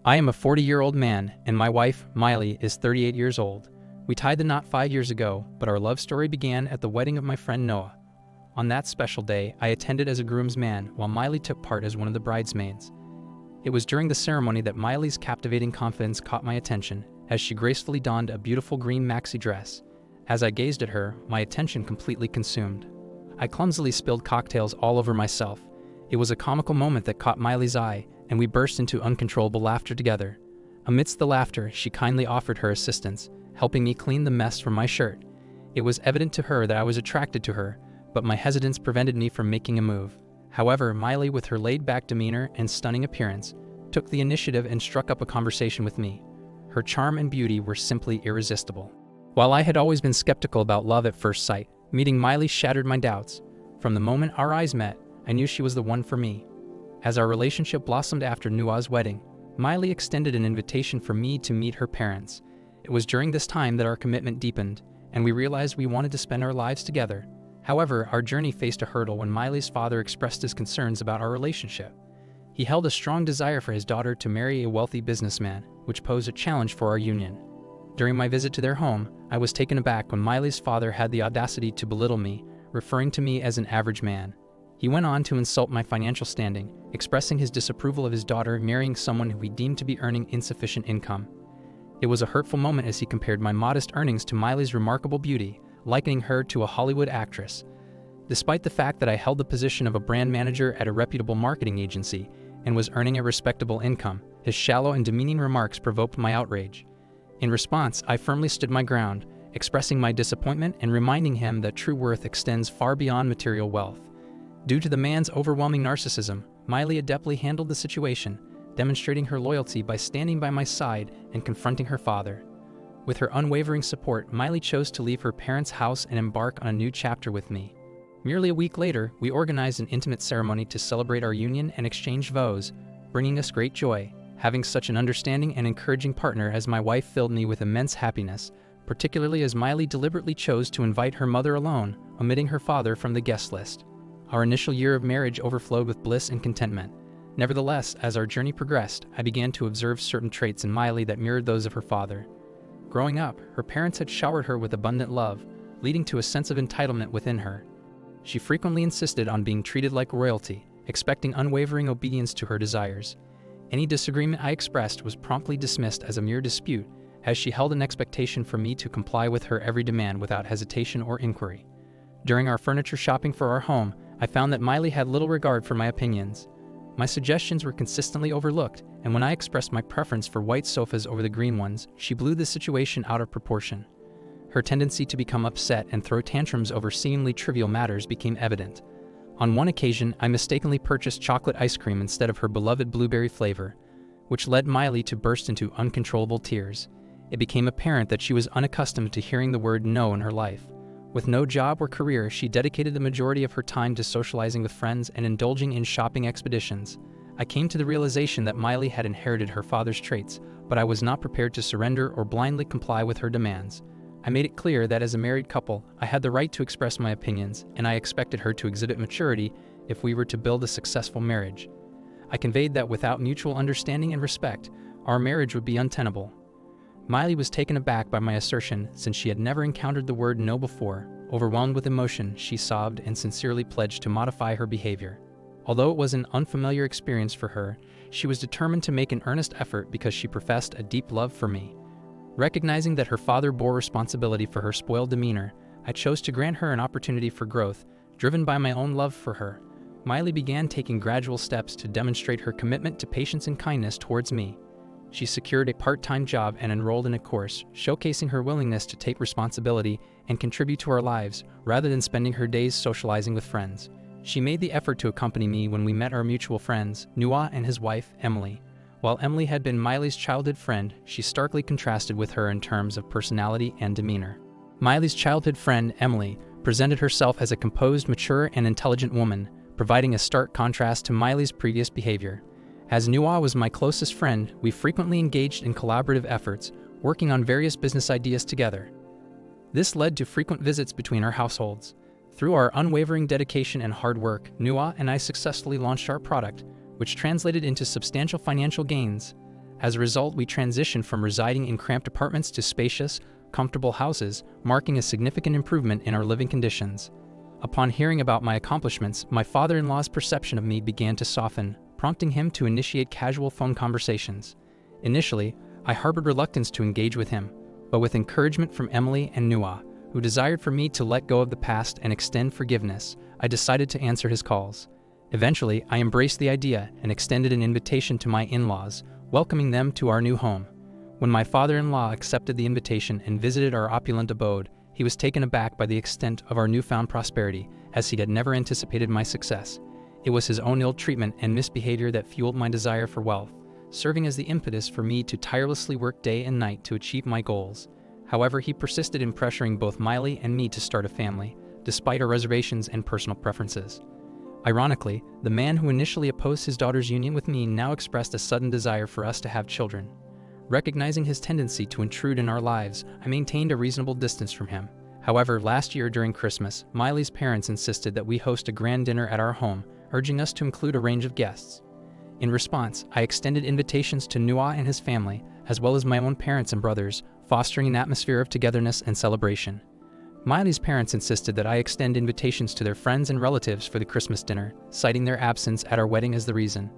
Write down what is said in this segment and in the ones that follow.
I am a 40-year-old man, and my wife, Miley, is 38 years old. We tied the knot 5 years ago, but our love story began at the wedding of my friend Noah. On that special day, I attended as a groomsman while Miley took part as one of the bridesmaids. It was during the ceremony that Miley's captivating confidence caught my attention, as she gracefully donned a beautiful green maxi dress. As I gazed at her, my attention completely consumed. I clumsily spilled cocktails all over myself. It was a comical moment that caught Miley's eye, and we burst into uncontrollable laughter together. Amidst the laughter, she kindly offered her assistance, helping me clean the mess from my shirt. It was evident to her that I was attracted to her, but my hesitance prevented me from making a move. However, Miley, with her laid-back demeanor and stunning appearance, took the initiative and struck up a conversation with me. Her charm and beauty were simply irresistible. While I had always been skeptical about love at first sight, meeting Miley shattered my doubts. From the moment our eyes met, I knew she was the one for me. As our relationship blossomed after Noah's wedding, Miley extended an invitation for me to meet her parents. It was during this time that our commitment deepened, and we realized we wanted to spend our lives together. However, our journey faced a hurdle when Miley's father expressed his concerns about our relationship. He held a strong desire for his daughter to marry a wealthy businessman, which posed a challenge for our union. During my visit to their home, I was taken aback when Miley's father had the audacity to belittle me, referring to me as an average man. He went on to insult my financial standing, expressing his disapproval of his daughter marrying someone who he deemed to be earning insufficient income. It was a hurtful moment as he compared my modest earnings to Miley's remarkable beauty, likening her to a Hollywood actress. Despite the fact that I held the position of a brand manager at a reputable marketing agency and was earning a respectable income, his shallow and demeaning remarks provoked my outrage. In response, I firmly stood my ground, expressing my disappointment and reminding him that true worth extends far beyond material wealth. Due to the man's overwhelming narcissism, Miley adeptly handled the situation, demonstrating her loyalty by standing by my side and confronting her father. With her unwavering support, Miley chose to leave her parents' house and embark on a new chapter with me. Merely a week later, we organized an intimate ceremony to celebrate our union and exchange vows, bringing us great joy. Having such an understanding and encouraging partner as my wife filled me with immense happiness, particularly as Miley deliberately chose to invite her mother alone, omitting her father from the guest list. Our initial year of marriage overflowed with bliss and contentment. Nevertheless, as our journey progressed, I began to observe certain traits in Miley that mirrored those of her father. Growing up, her parents had showered her with abundant love, leading to a sense of entitlement within her. She frequently insisted on being treated like royalty, expecting unwavering obedience to her desires. Any disagreement I expressed was promptly dismissed as a mere dispute, as she held an expectation for me to comply with her every demand without hesitation or inquiry. During our furniture shopping for our home, I found that Miley had little regard for my opinions. My suggestions were consistently overlooked, and when I expressed my preference for white sofas over the green ones, she blew the situation out of proportion. Her tendency to become upset and throw tantrums over seemingly trivial matters became evident. On one occasion, I mistakenly purchased chocolate ice cream instead of her beloved blueberry flavor, which led Miley to burst into uncontrollable tears. It became apparent that she was unaccustomed to hearing the word no in her life. With no job or career, she dedicated the majority of her time to socializing with friends and indulging in shopping expeditions. I came to the realization that Miley had inherited her father's traits, but I was not prepared to surrender or blindly comply with her demands. I made it clear that as a married couple, I had the right to express my opinions, and I expected her to exhibit maturity if we were to build a successful marriage. I conveyed that without mutual understanding and respect, our marriage would be untenable. Miley was taken aback by my assertion, since she had never encountered the word no before. Overwhelmed with emotion, she sobbed and sincerely pledged to modify her behavior. Although it was an unfamiliar experience for her, she was determined to make an earnest effort because she professed a deep love for me. Recognizing that her father bore responsibility for her spoiled demeanor, I chose to grant her an opportunity for growth, driven by my own love for her. Miley began taking gradual steps to demonstrate her commitment to patience and kindness towards me. She secured a part-time job and enrolled in a course, showcasing her willingness to take responsibility and contribute to our lives, rather than spending her days socializing with friends. She made the effort to accompany me when we met our mutual friends, Noah and his wife, Emily. While Emily had been Miley's childhood friend, she starkly contrasted with her in terms of personality and demeanor. Miley's childhood friend, Emily, presented herself as a composed, mature, and intelligent woman, providing a stark contrast to Miley's previous behavior. As Noah was my closest friend, we frequently engaged in collaborative efforts, working on various business ideas together. This led to frequent visits between our households. Through our unwavering dedication and hard work, Noah and I successfully launched our product, which translated into substantial financial gains. As a result, we transitioned from residing in cramped apartments to spacious, comfortable houses, marking a significant improvement in our living conditions. Upon hearing about my accomplishments, my father-in-law's perception of me began to soften, prompting him to initiate casual phone conversations. Initially, I harbored reluctance to engage with him, but with encouragement from Emily and Nua, who desired for me to let go of the past and extend forgiveness, I decided to answer his calls. Eventually, I embraced the idea and extended an invitation to my in-laws, welcoming them to our new home. When my father-in-law accepted the invitation and visited our opulent abode, he was taken aback by the extent of our newfound prosperity, as he had never anticipated my success. It was his own ill treatment and misbehavior that fueled my desire for wealth, serving as the impetus for me to tirelessly work day and night to achieve my goals. However, he persisted in pressuring both Miley and me to start a family, despite our reservations and personal preferences. Ironically, the man who initially opposed his daughter's union with me now expressed a sudden desire for us to have children. Recognizing his tendency to intrude in our lives, I maintained a reasonable distance from him. However, last year during Christmas, Miley's parents insisted that we host a grand dinner at our home, urging us to include a range of guests. In response, I extended invitations to Nua and his family, as well as my own parents and brothers, fostering an atmosphere of togetherness and celebration. Miley's parents insisted that I extend invitations to their friends and relatives for the Christmas dinner, citing their absence at our wedding as the reason.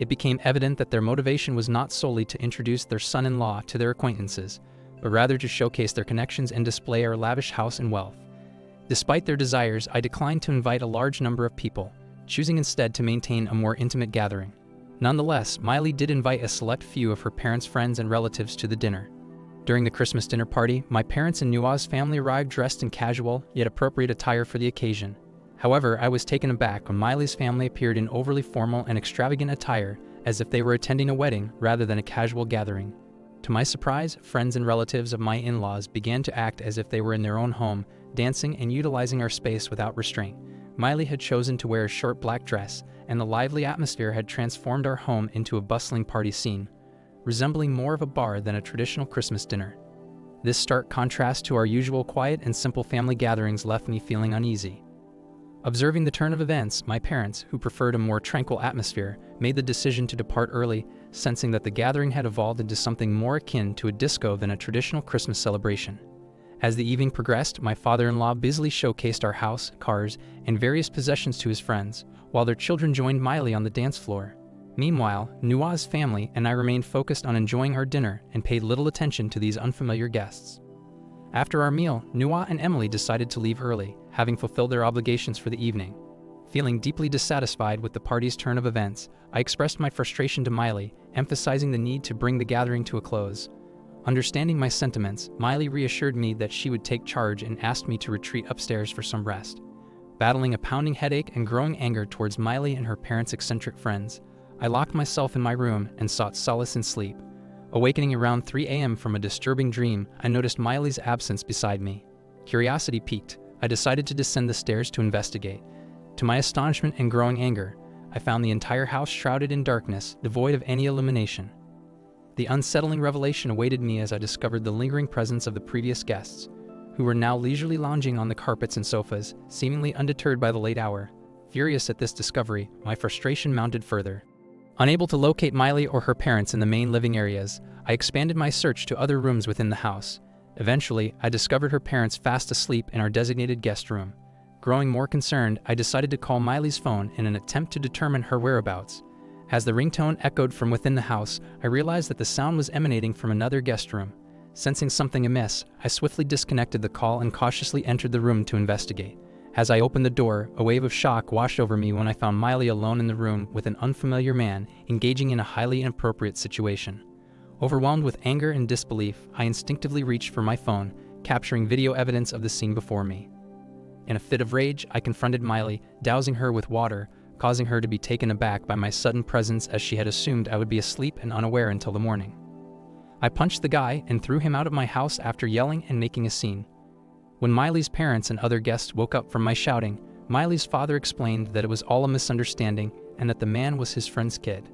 It became evident that their motivation was not solely to introduce their son-in-law to their acquaintances, but rather to showcase their connections and display our lavish house and wealth. Despite their desires, I declined to invite a large number of people, choosing instead to maintain a more intimate gathering. Nonetheless, Miley did invite a select few of her parents' friends and relatives to the dinner. During the Christmas dinner party, my parents and Nua's family arrived dressed in casual, yet appropriate attire for the occasion. However, I was taken aback when Miley's family appeared in overly formal and extravagant attire, as if they were attending a wedding rather than a casual gathering. To my surprise, friends and relatives of my in-laws began to act as if they were in their own home, dancing and utilizing our space without restraint. Miley had chosen to wear a short black dress, and the lively atmosphere had transformed our home into a bustling party scene, resembling more of a bar than a traditional Christmas dinner. This stark contrast to our usual quiet and simple family gatherings left me feeling uneasy. Observing the turn of events, my parents, who preferred a more tranquil atmosphere, made the decision to depart early, sensing that the gathering had evolved into something more akin to a disco than a traditional Christmas celebration. As the evening progressed, my father-in-law busily showcased our house, cars, and various possessions to his friends, while their children joined Miley on the dance floor. Meanwhile, Nua's family and I remained focused on enjoying our dinner and paid little attention to these unfamiliar guests. After our meal, Nua and Emily decided to leave early, having fulfilled their obligations for the evening. Feeling deeply dissatisfied with the party's turn of events, I expressed my frustration to Miley, emphasizing the need to bring the gathering to a close. Understanding my sentiments, Miley reassured me that she would take charge and asked me to retreat upstairs for some rest. Battling a pounding headache and growing anger towards Miley and her parents' eccentric friends, I locked myself in my room and sought solace in sleep. Awakening around 3 a.m. from a disturbing dream, I noticed Miley's absence beside me. Curiosity piqued, I decided to descend the stairs to investigate. To my astonishment and growing anger, I found the entire house shrouded in darkness, devoid of any illumination. The unsettling revelation awaited me as I discovered the lingering presence of the previous guests, who were now leisurely lounging on the carpets and sofas, seemingly undeterred by the late hour. Furious at this discovery, my frustration mounted further. Unable to locate Miley or her parents in the main living areas, I expanded my search to other rooms within the house. Eventually, I discovered her parents fast asleep in our designated guest room. Growing more concerned, I decided to call Miley's phone in an attempt to determine her whereabouts. As the ringtone echoed from within the house, I realized that the sound was emanating from another guest room. Sensing something amiss, I swiftly disconnected the call and cautiously entered the room to investigate. As I opened the door, a wave of shock washed over me when I found Miley alone in the room with an unfamiliar man engaging in a highly inappropriate situation. Overwhelmed with anger and disbelief, I instinctively reached for my phone, capturing video evidence of the scene before me. In a fit of rage, I confronted Miley, dousing her with water, causing her to be taken aback by my sudden presence as she had assumed I would be asleep and unaware until the morning. I punched the guy and threw him out of my house after yelling and making a scene. When Miley's parents and other guests woke up from my shouting, Miley's father explained that it was all a misunderstanding and that the man was his friend's kid.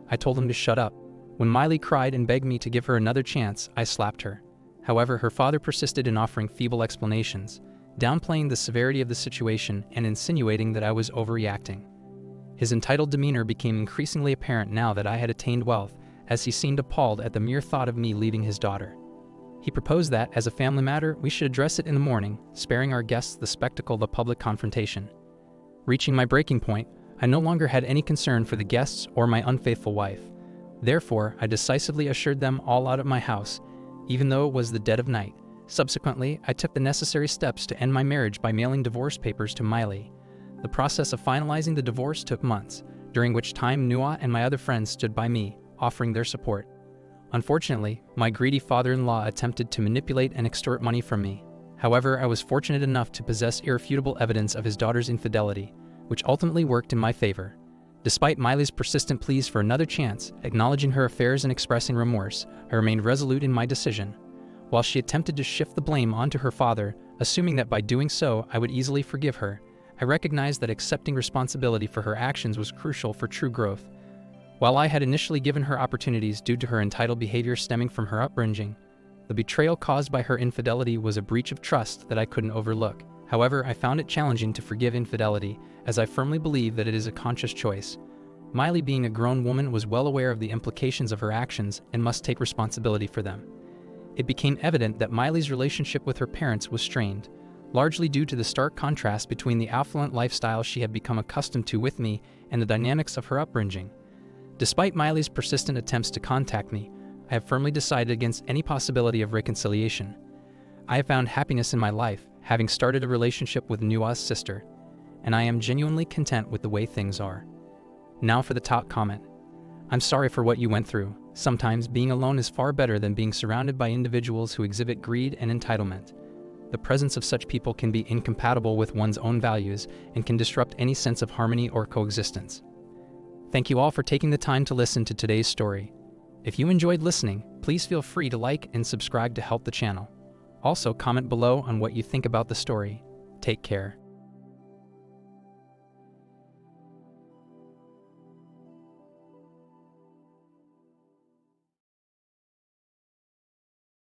I told him to shut up. When Miley cried and begged me to give her another chance, I slapped her. However, her father persisted in offering feeble explanations, downplaying the severity of the situation and insinuating that I was overreacting. His entitled demeanor became increasingly apparent now that I had attained wealth, as he seemed appalled at the mere thought of me leaving his daughter. He proposed that, as a family matter, we should address it in the morning, sparing our guests the spectacle of a public confrontation. Reaching my breaking point, I no longer had any concern for the guests or my unfaithful wife. Therefore, I decisively ushered them all out of my house, even though it was the dead of night. Subsequently, I took the necessary steps to end my marriage by mailing divorce papers to Miley. The process of finalizing the divorce took months, during which time Nuha and my other friends stood by me, offering their support. Unfortunately, my greedy father-in-law attempted to manipulate and extort money from me. However, I was fortunate enough to possess irrefutable evidence of his daughter's infidelity, which ultimately worked in my favor. Despite Miley's persistent pleas for another chance, acknowledging her affairs and expressing remorse, I remained resolute in my decision. While she attempted to shift the blame onto her father, assuming that by doing so I would easily forgive her, I recognized that accepting responsibility for her actions was crucial for true growth. While I had initially given her opportunities due to her entitled behavior stemming from her upbringing, the betrayal caused by her infidelity was a breach of trust that I couldn't overlook. However, I found it challenging to forgive infidelity, as I firmly believe that it is a conscious choice. Miley, being a grown woman, was well aware of the implications of her actions and must take responsibility for them. It became evident that Miley's relationship with her parents was strained, largely due to the stark contrast between the affluent lifestyle she had become accustomed to with me and the dynamics of her upbringing. Despite Miley's persistent attempts to contact me, I have firmly decided against any possibility of reconciliation. I have found happiness in my life, having started a relationship with Nuha's sister, and I am genuinely content with the way things are. Now for the top comment. I'm sorry for what you went through. Sometimes being alone is far better than being surrounded by individuals who exhibit greed and entitlement. The presence of such people can be incompatible with one's own values and can disrupt any sense of harmony or coexistence. Thank you all for taking the time to listen to today's story. If you enjoyed listening, please feel free to like and subscribe to help the channel. Also, comment below on what you think about the story. Take care.